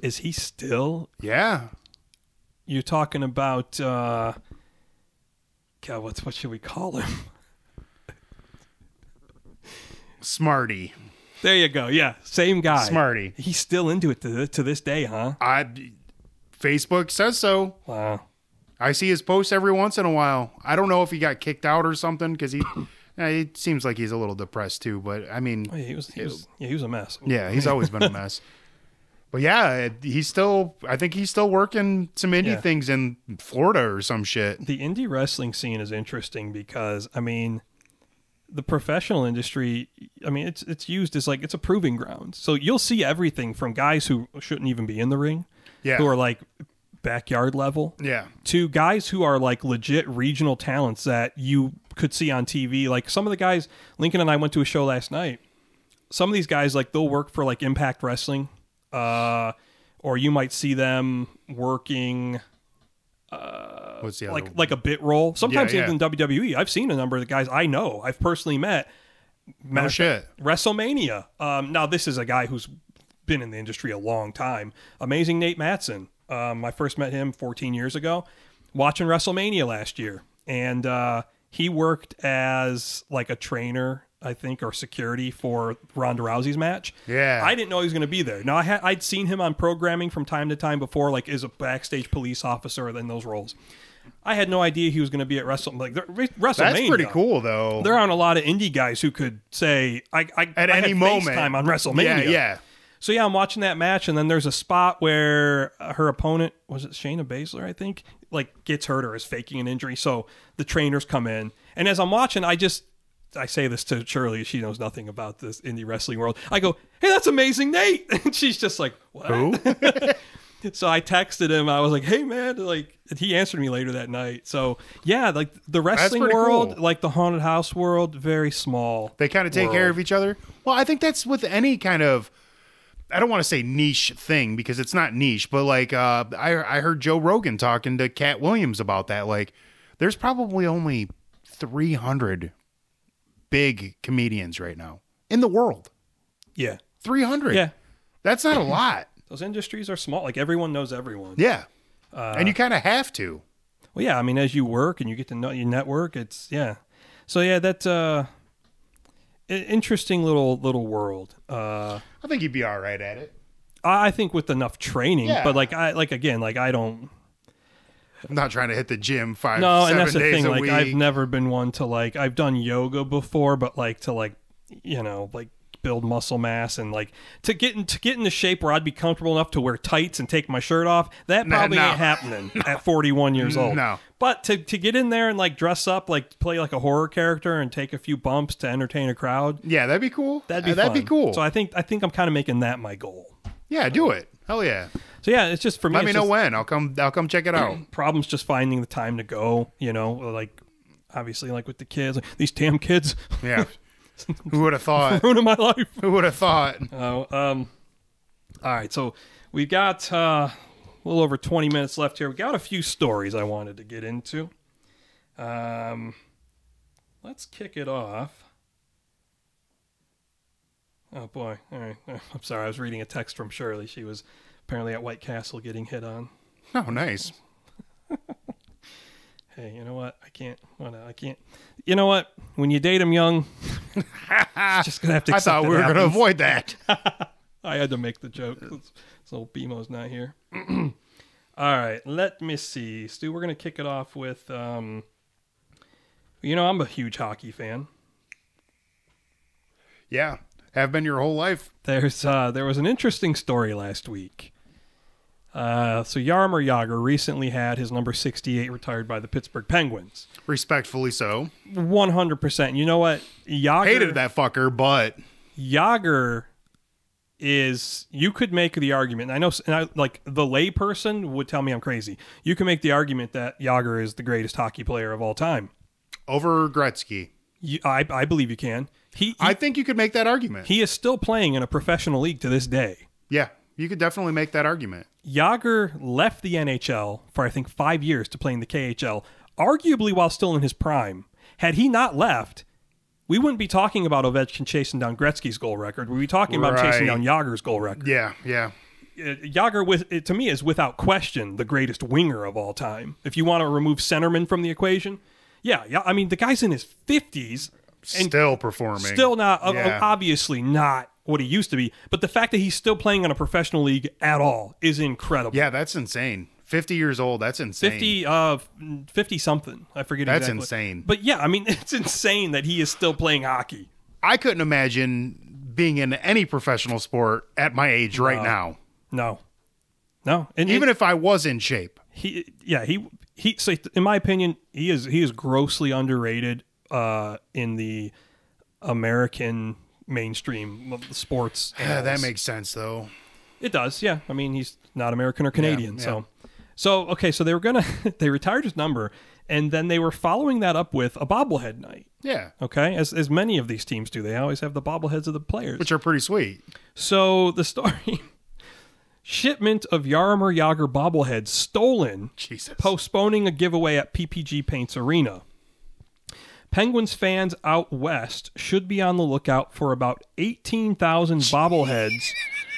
Is he still? Yeah. You're talking about, God, what should we call him? Smarty. There you go. Yeah, same guy. Smarty. He's still into it to this day, huh? Facebook says so. Wow. I see his posts every once in a while. I don't know if he got kicked out or something because he seems like he's a little depressed too. But I mean, Oh, yeah, he was a mess. yeah, he's always been a mess. But yeah, I think he's still working some indie things in Florida or some shit. The indie wrestling scene is interesting because, I mean, the professional industry, I mean, it's used as like, it's a proving ground. So you'll see everything from guys who shouldn't even be in the ring, who are like backyard level, to guys who are like legit regional talents that you could see on TV. Like some of the guys, Lincoln and I went to a show last night. Some of these guys, like they'll work for like Impact Wrestling, or you might see them working What's the other like a bit role. Sometimes even WWE. I've seen a number of the guys I know. I've personally met. No shit. WrestleMania. Now this is a guy who's been in the industry a long time. Amazing Nate Matson. I first met him 14 years ago watching WrestleMania last year, and he worked as like a trainer, I think, or security for Ronda Rousey's match. Yeah. I didn't know he was going to be there. Now, I'd seen him on programming from time to time before, like as a backstage police officer in those roles. I had no idea he was going to be at WrestleMania. That's pretty cool, though. There aren't a lot of indie guys who could say, I at any moment FaceTime on WrestleMania. Yeah. So, yeah, I'm watching that match, and then there's a spot where her opponent, was it Shayna Baszler, I think, like gets hurt or is faking an injury. So the trainers come in. And as I'm watching, I say this to Shirley. She knows nothing about this indie wrestling world. I go, hey, that's Amazing Nate. And she's just like, what? Who? So I texted him. I was like, hey, man. Like, he answered me later that night. So, yeah, like the wrestling world, cool. like the haunted house world, very small. They kind of take care of each other. Well, I think that's with any kind of, I don't want to say niche thing because it's not niche, but like I heard Joe Rogan talking to Cat Williams about that. Like, there's probably only 300 big comedians right now in the world. Yeah. 300. Yeah. That's not a lot. Those industries are small. Like, everyone knows everyone. Yeah. And you kind of have to. Well, yeah. I mean, as you work and you get to know your network, it's, yeah. So, yeah, that's an interesting little world. I think you'd be all right at it. I think with enough training, but I'm not trying to hit the gym 5-7 and that's the days thing. a Like, week. I've never been one to like. I've done yoga before, but like to like, you know, like build muscle mass and like to get into shape where I'd be comfortable enough to wear tights and take my shirt off. That probably ain't happening at 41 years old. No, but to get in there and like dress up, like play like a horror character and take a few bumps to entertain a crowd. Yeah, that'd be cool. That'd be cool. So I think I'm kind of making that my goal. Yeah, do it. Hell yeah. So yeah, it's just for me. Let me know when. I'll come check it out. Problem's just finding the time to go, you know, like obviously like with the kids, like, these damn kids. Yeah. Who would have thought? Ruining my life. Who would have thought? All right, so we've got a little over 20 minutes left here. We got a few stories I wanted to get into. Let's kick it off. Oh, boy. All right. I'm sorry. I was reading a text from Shirley. She was apparently at White Castle getting hit on. Oh, nice. Hey, you know what? I can't. You know what? When you date them young, just going to have to accept I thought we were going to avoid that. I had to make the joke. So BMO's not here. All right. Let me see. Stu, we're going to kick it off with, I'm a huge hockey fan. Yeah. Have been your whole life. There was an interesting story last week. So Jaromir Jagr recently had his number 68 retired by the Pittsburgh Penguins. Respectfully so. 100%. You know what? Jagr hated that fucker, but Jagr is, you could make the argument. I know, like the layperson would tell me I'm crazy. You can make the argument that Jagr is the greatest hockey player of all time. Over Gretzky. I believe you can. I think you could make that argument. He is still playing in a professional league to this day. Yeah, you could definitely make that argument. Jagr left the NHL for, I think, 5 years to play in the KHL, arguably while still in his prime. Had he not left, we wouldn't be talking about Ovechkin chasing down Gretzky's goal record. We'd be talking about chasing down Jagr's goal record. Yeah. Jagr, to me, is without question the greatest winger of all time. If you want to remove centerman from the equation, yeah. I mean, the guy's in his 50s. And still performing. Still not, obviously not what he used to be. But the fact that he's still playing in a professional league at all is incredible. Yeah, that's insane. 50 years old. That's insane. 50 something. I forget That's exactly. insane. But yeah, I mean, it's insane that he is still playing hockey. I couldn't imagine being in any professional sport at my age right now. No. And even if I was in shape. So in my opinion, he is grossly underrated in the American mainstream sports. Yeah, that makes sense though. It does. Yeah. I mean, he's not American or Canadian. Yeah. So okay. So they retired his number, and then they were following that up with a bobblehead night. Yeah. Okay. As many of these teams do, they always have the bobbleheads of the players, which are pretty sweet. So the story. Shipment of Jaromir Jagr bobbleheads stolen, postponing a giveaway at PPG Paints Arena. Penguins fans out west should be on the lookout for about 18,000 bobbleheads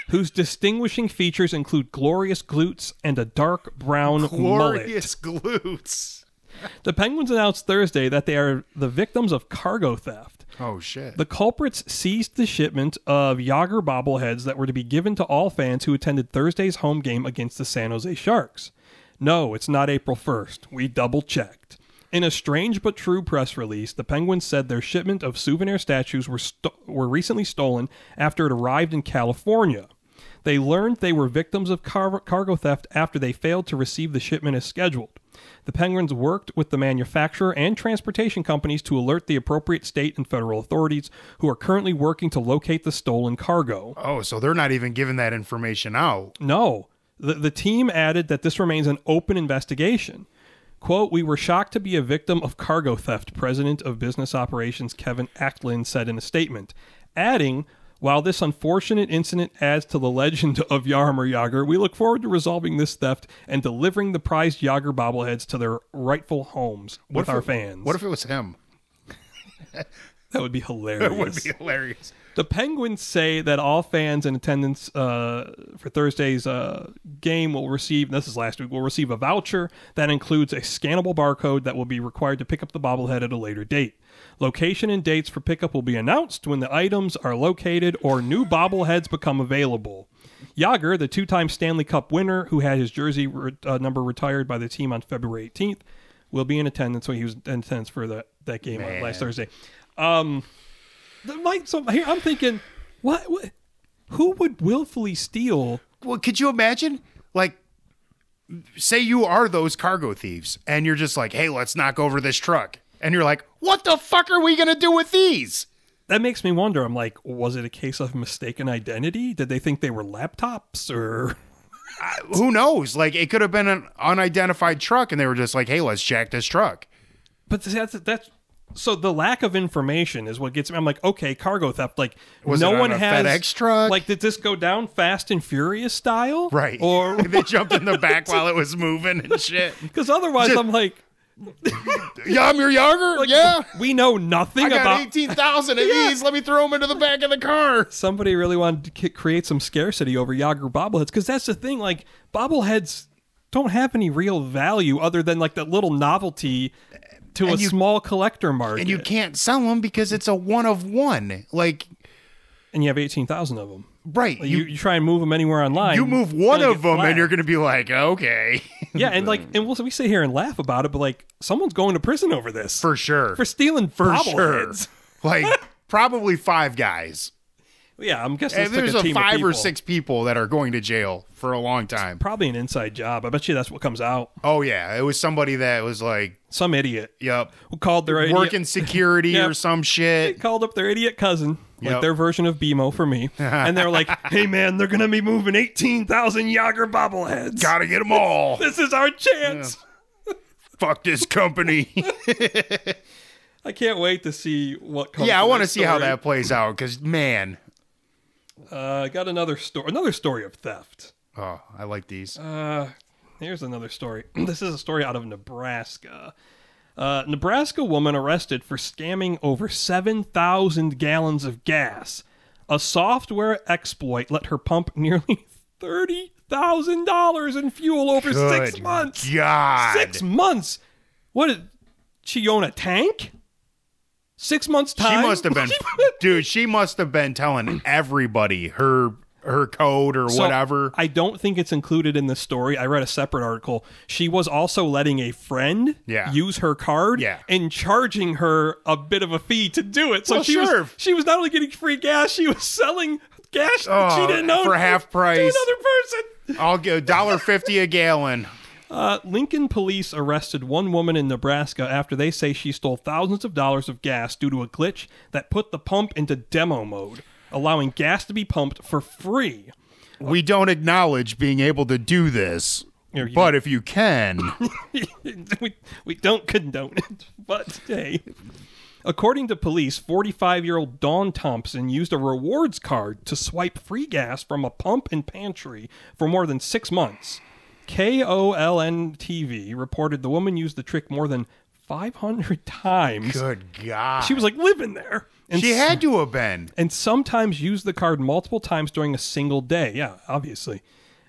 whose distinguishing features include glorious glutes and a dark brown mullet. Glorious glutes. The Penguins announced Thursday that they are the victims of cargo theft. Oh, shit. The culprits seized the shipment of Jagr bobbleheads that were to be given to all fans who attended Thursday's home game against the San Jose Sharks. No, it's not April 1st. We double-checked. In a strange but true press release, the Penguins said their shipment of souvenir statues were recently stolen after it arrived in California. They learned they were victims of cargo theft after they failed to receive the shipment as scheduled. The Penguins worked with the manufacturer and transportation companies to alert the appropriate state and federal authorities who are currently working to locate the stolen cargo. Oh, so they're not even giving that information out. No. The team added that this remains an open investigation. Quote, "We were shocked to be a victim of cargo theft," President of Business Operations Kevin Acklin said in a statement, adding, "While this unfortunate incident adds to the legend of Jaromir Jagr, we look forward to resolving this theft and delivering the prized Jagr bobbleheads to their rightful homes with our fans." What if it was him? That would be hilarious. That would be hilarious. The Penguins say that all fans in attendance for Thursday's game will receive, this is last week, will receive a voucher that includes a scannable barcode that will be required to pick up the bobblehead at a later date. Location and dates for pickup will be announced when the items are located or new bobbleheads become available. Jagr, the two-time Stanley Cup winner who had his jersey number retired by the team on February 18th, will be in attendance. So he was in attendance for that game last Thursday. So here I'm thinking, what? Who would willfully steal? Well, could you imagine? Like, say you are those cargo thieves, and you're just like, "Hey, let's knock over this truck," and you're like, "What the fuck are we gonna do with these?" That makes me wonder. I'm like, was it a case of mistaken identity? Did they think they were laptops, or who knows? Like, it could have been an unidentified truck, and they were just like, "Hey, let's jack this truck." But that's. So the lack of information is what gets me. I'm like, okay, cargo theft. Like, was no it on one a has FedEx truck. Like, did this go down Fast and Furious style? Right. Or they jumped in the back while it was moving and shit. Because otherwise, I'm like, Jaromir Jagr? like, yeah. We know nothing I got about 18,000 of these. Let me throw them into the back of the car. Somebody really wanted to create some scarcity over Jagr bobbleheads, because that's the thing. Like, bobbleheads don't have any real value other than like that little novelty to a small collector market. And you can't sell them because it's a one of one. Like, and you have 18,000 of them. Right. Like you try and move them anywhere online. You move one of them and you're going to be like, okay. Yeah, and like, and we sit here and laugh about it, but like, someone's going to prison over this. For sure. For stealing bobbleheads. Like, probably 5 guys. Yeah, I'm guessing there's like a team 5 of or 6 people that are going to jail for a long time. Probably an inside job. I bet you that's what comes out. Oh yeah, it was somebody that was like some idiot. Yep. Who called their idiot working security or some shit. They called up their idiot cousin, like their version of BMO for me, and they're like, "Hey man, they're gonna be moving 18,000 Jagr bobbleheads. Gotta get them all. This is our chance. Yeah. Fuck this company." I can't wait to see what comes. Yeah, I want to see how that plays out because man. I got another story of theft. Oh, I like these. Here's another story. This is a story out of Nebraska. Nebraska woman arrested for scamming over 7,000 gallons of gas. A software exploit let her pump nearly $30,000 in fuel over 6 months. God. 6 months. What did she own a tank? 6 months time. She must have been, dude. She must have been telling everybody her her code or So, whatever. I don't think it's included in the story. I read a separate article. She was also letting a friend use her card and charging her a bit of a fee to do it. So Well, she was not only getting free gas, she was selling gas that she didn't own for half price to another person. I'll give $1.50 a gallon. Lincoln police arrested one woman in Nebraska after they say she stole thousands of dollars of gas due to a glitch that put the pump into demo mode, allowing gas to be pumped for free. We don't acknowledge being able to do this, but if you can. we don't condone it, but hey. According to police, 45-year-old Dawn Thompson used a rewards card to swipe free gas from a pump and pantry for more than 6 months. KOLN-TV reported the woman used the trick more than 500 times. Good God. She was like living there. And she had to have been. And sometimes used the card multiple times during a single day. Yeah, obviously.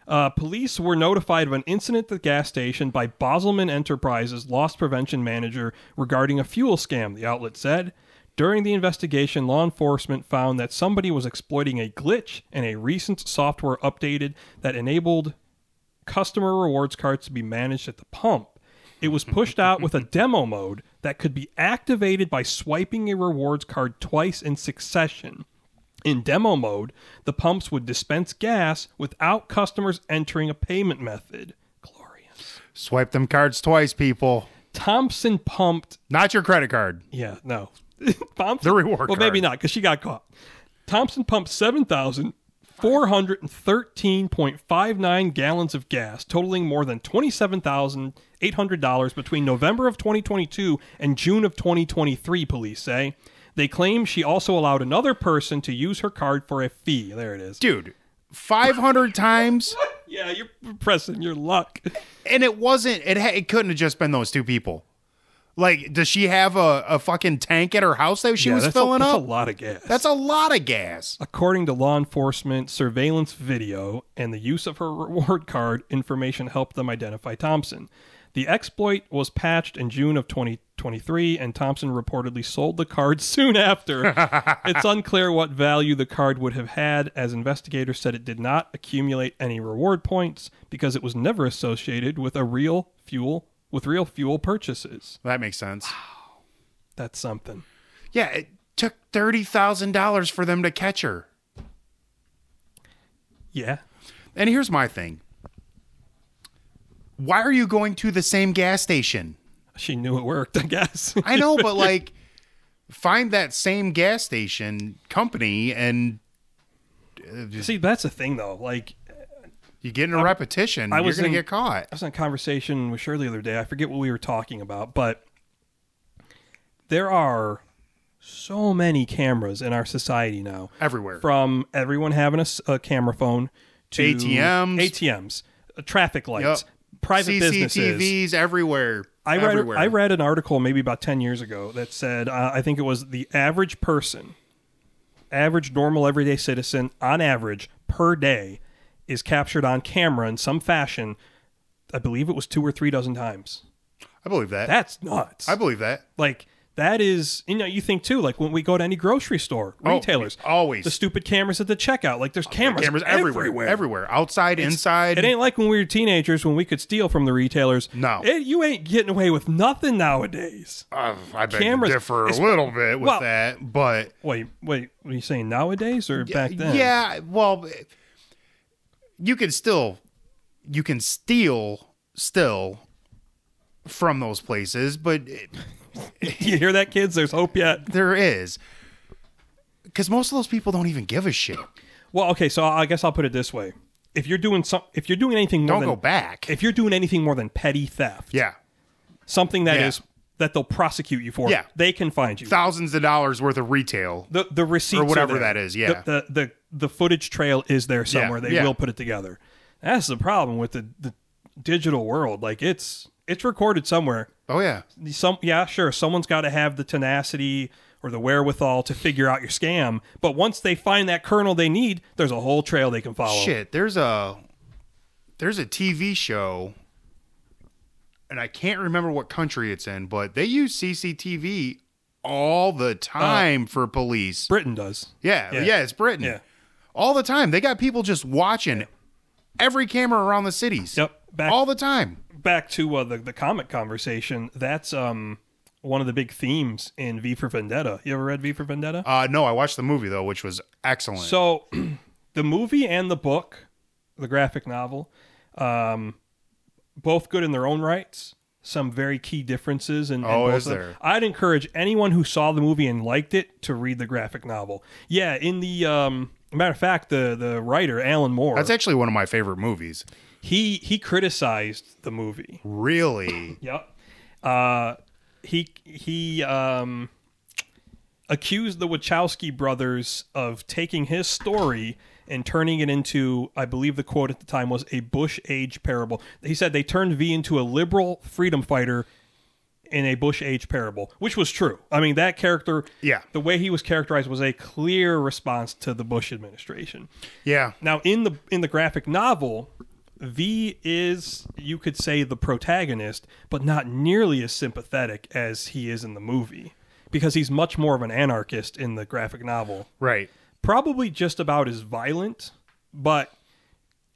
Police were notified of an incident at the gas station by Boselman Enterprises loss prevention manager regarding a fuel scam, the outlet said. During the investigation, law enforcement found that somebody was exploiting a glitch in a recent software updated that enabled customer rewards cards to be managed at the pump. It was pushed out with a demo mode that could be activated by swiping a rewards card twice in succession. In demo mode, the pumps would dispense gas without customers entering a payment method. Glorious. Swipe them cards twice, people. Thompson pumped... Not your credit card. Yeah, no. The reward card. Well, maybe not, because she got caught. Thompson pumped 7,413.59 gallons of gas, totaling more than $27,800 between November of 2022 and June of 2023, police say. They claim she also allowed another person to use her card for a fee. There it is. Dude, 500 times? Yeah, you're pressing your luck. And it wasn't, it couldn't have just been those two people. Like, does she have a fucking tank at her house that she was filling up? That's a lot of gas. That's a lot of gas. According to law enforcement, surveillance video and the use of her reward card information helped them identify Thompson. The exploit was patched in June of 2023, and Thompson reportedly sold the card soon after. It's unclear what value the card would have had, as investigators said it did not accumulate any reward points because it was never associated with real fuel purchases. That makes sense. Wow. That's something. Yeah, it took $30,000 for them to catch her. Yeah. And here's my thing. Why are you going to the same gas station? She knew it worked, I guess. I know, but like, find that same gas station company and... See, that's the thing, though. Like, you get in a repetition, you're going to get caught. I was in a conversation with Shirley the other day. I forget what we were talking about, but there are so many cameras in our society now. Everywhere. From everyone having a camera phone to ATMs, traffic lights, private businesses. CCTVs everywhere. I read an article maybe about 10 years ago that said, I think it was the average person, average normal everyday citizen, on average per day, is captured on camera in some fashion. I believe it was 2 or 3 dozen times. I believe that. That's nuts. I believe that. Like, that is, you think too, like when we go to any grocery store, retailers, always the stupid cameras at the checkout. Like, there's cameras everywhere. Outside, inside. It ain't like when we were teenagers when we could steal from the retailers. No. You ain't getting away with nothing nowadays. I beg to differ a little bit with that, but... Wait, are you saying nowadays or back then? Yeah, well, you can steal still from those places, but... You hear that, kids? There's hope yet. There is. Because most of those people don't even give a shit. Well, okay, so I guess I'll put it this way. If you're doing anything more don't go back. If you're doing anything more than petty theft. Yeah. Something that they'll prosecute you for. Yeah. They can find you. Thousands of dollars worth of retail. The receipts or whatever that is, yeah. The footage trail is there somewhere. They will put it together. That's the problem with the digital world. Like, it's recorded somewhere. Oh, yeah. Sure. Someone's got to have the tenacity or the wherewithal to figure out your scam. But once they find that kernel they need, there's a whole trail they can follow. Shit, there's a TV show, and I can't remember what country it's in, but they use CCTV all the time for police. Britain does. Yeah, it's Britain. Yeah. All the time. They got people just watching every camera around the cities. Yep. All the time. Back to the comic conversation. That's one of the big themes in V for Vendetta. You ever read V for Vendetta? No, I watched the movie, though, which was excellent. So the movie and the book, the graphic novel, both good in their own rights. Some very key differences in both is of them. there? I'd encourage anyone who saw the movie and liked it to read the graphic novel. Yeah, in the matter of fact, the writer Alan Moore. That's actually one of my favorite movies. He criticized the movie. Really? Yep. He accused the Wachowski brothers of taking his story and turning it into, I believe the quote at the time was, a Bush age parable. He said they turned V into a liberal freedom fighter in a Bush age parable, which was true. I mean, that character, the way he was characterized was a clear response to the Bush administration. Yeah. Now, in the graphic novel, V is, you could say, the protagonist, but not nearly as sympathetic as he is in the movie, because he's much more of an anarchist in the graphic novel. Right. Probably just about as violent, but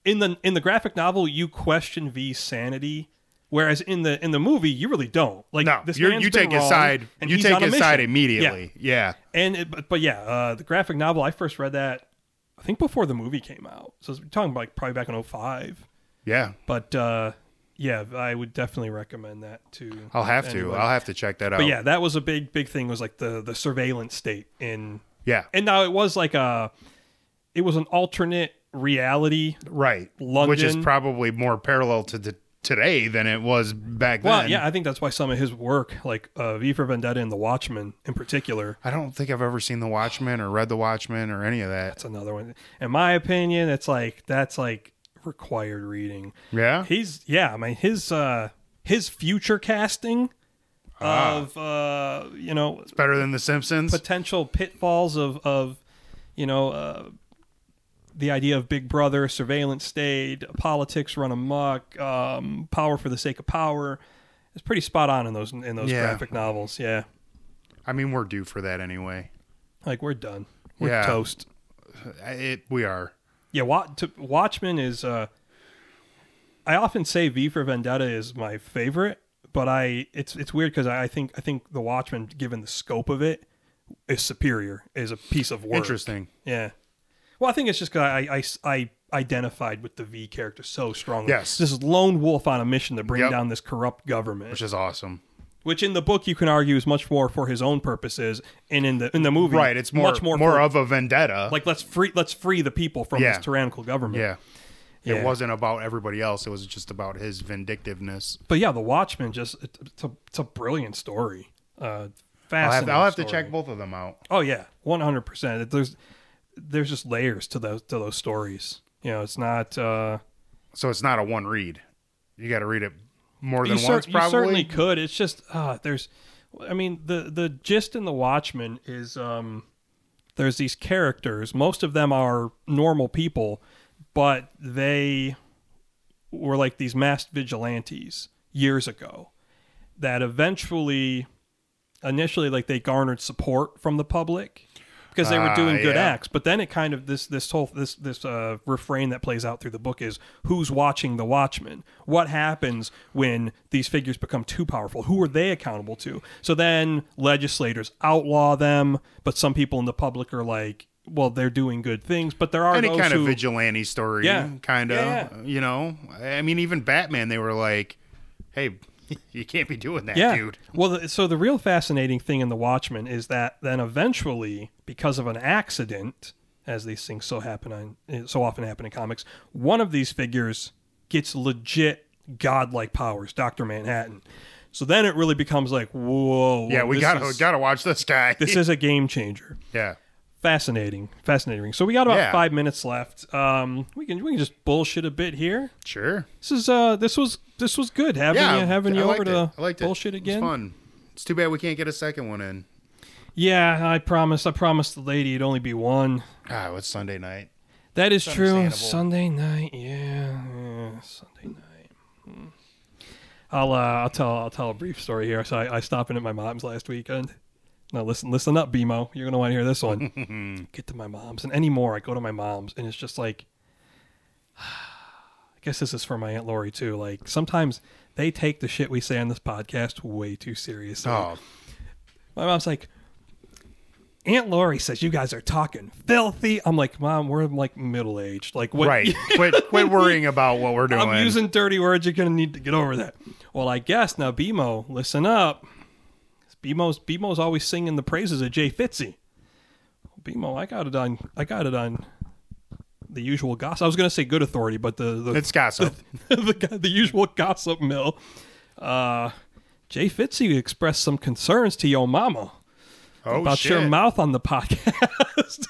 in the graphic novel, you question V's sanity, whereas in the movie, you really don't. Like, no, this you take his side. and You he's take on a his side mission. immediately. Yeah. And the graphic novel, I first read that, I think, before the movie came out. So we're talking about probably back in 2005. Yeah. But I would definitely recommend that to. I'll have to check that out. But yeah, that was a big thing. Was like the surveillance state in. Yeah. And now it was like it was an alternate reality. Right. London. Which is probably more parallel to today than it was back then. Well, yeah, I think that's why some of his work, like V for Vendetta and The Watchmen in particular. I don't think I've ever seen The Watchmen or read The Watchmen or any of that. That's another one. In my opinion, that's like required reading. Yeah. I mean his future casting of it's better than The Simpsons. Potential pitfalls of the idea of Big Brother, surveillance state, politics run amok, power for the sake of power. It's pretty spot on in those graphic novels. Yeah. I mean, we're due for that anyway. Like, we're done. We're toast. We are. Yeah, Watchmen is. I often say V for Vendetta is my favorite, but it's weird because I think The Watchmen, given the scope of it, is superior. Is a piece of work. Interesting. Yeah. Well, I think it's just because I identified with the V character so strongly. Yes. This is lone wolf on a mission to bring down this corrupt government, which is awesome. Which in the book you can argue is much more for his own purposes, and in the movie, right? It's much more of a vendetta. Like let's free the people from this tyrannical government. Yeah. It wasn't about everybody else. It was just about his vindictiveness. But yeah, The Watchmen, it's a brilliant story. Fascinating. I'll have to check both of them out. Oh yeah, 100%. There's just layers to those stories. It's not. So it's not a one read. You got to read it more than once. Probably. You certainly could. It's just there's. I mean, the gist in The Watchmen is there's these characters. Most of them are normal people, but they were like these masked vigilantes years ago that initially like they garnered support from the public because they were doing good acts, but then it kind of this refrain that plays out through the book is who's watching the Watchmen? What happens when these figures become too powerful? Who are they accountable to? So then legislators outlaw them, but some people in the public are like, well, they're doing good things, but there are any those kind who, of vigilante story, kind of. You know, I mean, even Batman, they were like, "Hey, you can't be doing that, dude." Well, so the real fascinating thing in The Watchmen is that then eventually, because of an accident, as these things so often happen in comics, one of these figures gets legit godlike powers, Dr. Manhattan. So then it really becomes like, whoa. Yeah, we gotta watch this guy. This is a game changer. Yeah. Fascinating. So we got about 5 minutes left. We can just bullshit a bit here. Sure. This was good having you over to bullshit again. It was fun. It's too bad we can't get a second one in. Yeah, I promised the lady it'd only be one. It's Sunday night. That is true. Sunday night. Yeah, Sunday night. I'll tell a brief story here. So I stopped in at my mom's last weekend. Now listen up, BMO. You're going to want to hear this one. Get to my mom's. And anymore, I go to my mom's, and it's just like, I guess this is for my Aunt Lori, too. Like, sometimes they take the shit we say on this podcast way too seriously. Oh. My mom's like, Aunt Lori says you guys are talking filthy. I'm like, Mom, we're like middle-aged. Like, what? Right. Quit worrying about what we're doing. I'm using dirty words. You're going to need to get over that. Well, I guess now, BMO, listen up. BMO's always singing the praises of Jay Fitzy. BMO, I got it on the usual gossip. I was going to say good authority, but it's gossip. The usual gossip mill. Jay Fitzy expressed some concerns to your mama about shit. your mouth on the podcast.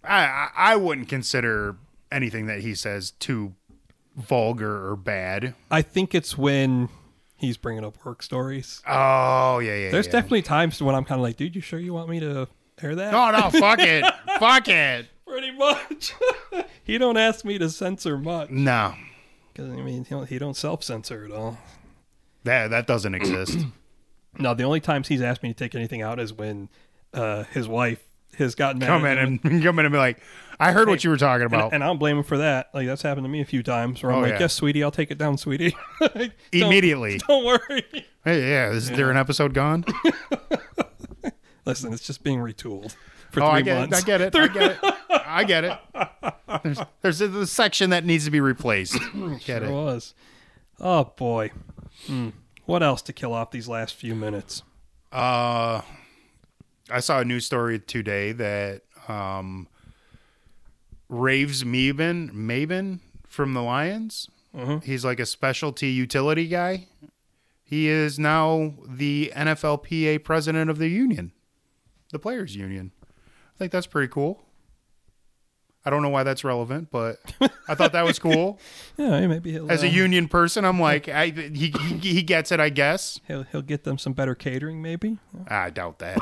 I wouldn't consider anything that he says too vulgar or bad. I think it's when he's bringing up work stories. Oh, yeah. There's definitely times when I'm kind of like, dude, you sure you want me to air that? No, fuck it. Fuck it. Pretty much. He don't ask me to censor much. No. Because, I mean, he don't self-censor at all. That doesn't exist. No, the only times he's asked me to take anything out is when his wife has gotten mad come at in him. and be like, I heard what you were talking about. And I don't blame him for that. Like, that's happened to me a few times where I'm like, yes, sweetie, I'll take it down, sweetie. Immediately. Don't worry. Hey, yeah, is there an episode gone? Listen, it's just being retooled for 3 months. I get it. There's a section that needs to be replaced. Get it. Was. Oh, boy. What else to kill off these last few minutes? I saw a news story today that Raves Maben from the Lions, he's like a specialty utility guy. He is now the NFLPA president of the union, the players union. I think that's pretty cool. I don't know why that's relevant, but I thought that was cool. Yeah, maybe he'll, as a union person, I'm like, he gets it, I guess. He'll get them some better catering, maybe. I doubt that.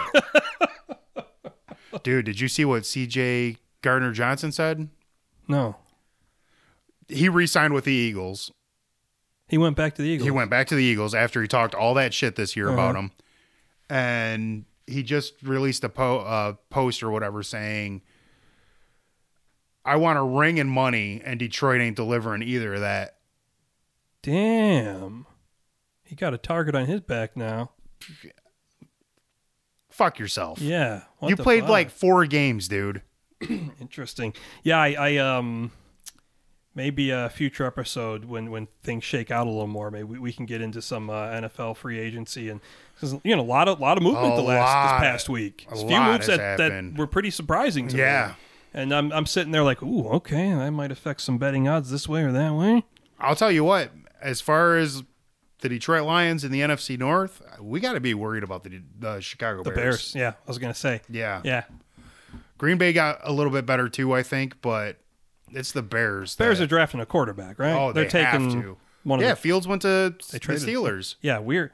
Dude, did you see what CJ Gardner-Johnson said? No. He re-signed with the Eagles. He went back to the Eagles. He went back to the Eagles after he talked all that shit this year about him. And he just released a post or whatever saying, I want a ring and money, and Detroit ain't delivering either of that. Damn. He got a target on his back now. Fuck yourself. Yeah. You played like 4 games, dude. Interesting. Yeah, I maybe a future episode when things shake out a little more, maybe we can get into some NFL free agency, and because a lot of movement this past week. A few moves that were pretty surprising to me. And I'm sitting there like, ooh, okay, that might affect some betting odds this way or that way. I'll tell you what, as far as the Detroit Lions in the NFC North, we got to be worried about the Chicago Bears. The Bears, yeah, I was gonna say, yeah. Green Bay got a little bit better too, I think, but it's the Bears. Bears are drafting a quarterback, right? Oh, they're taking have to. One of Fields went to the Steelers. Yeah, weird.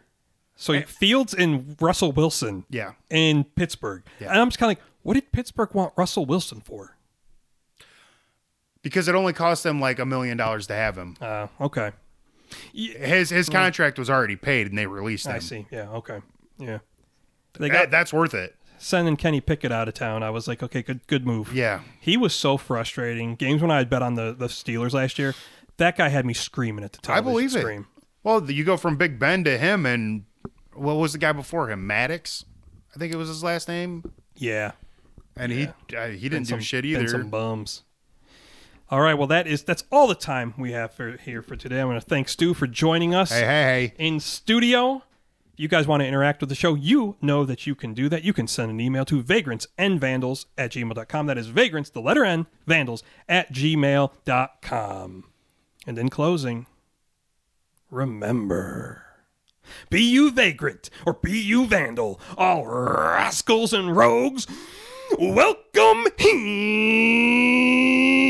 So Fields and Russell Wilson. Yeah. In Pittsburgh. Yeah. And I'm just kind of like, what did Pittsburgh want Russell Wilson for? Because it only cost them like $1 million to have him. Okay. His contract was already paid, and they released him. I see. Yeah. Okay. Yeah. That's worth it. Sending Kenny Pickett out of town, I was like, okay, good move. Yeah. He was so frustrating. Games when I had bet on the Steelers last year, that guy had me screaming at the top. I believe it. Well, you go from Big Ben to him, and what was the guy before him? Maddox, I think it was his last name. Yeah. And he didn't do shit either. And some bums. All right, well, that's all the time we have here for today. I want to thank Stu for joining us in studio. If you guys want to interact with the show, you know that you can do that. You can send an email to vagrantsandvandals@gmail.com. That is vagrants, the letter N, vandals@gmail.com. And in closing, remember, be you vagrant or be you vandal, all rascals and rogues, welcome here.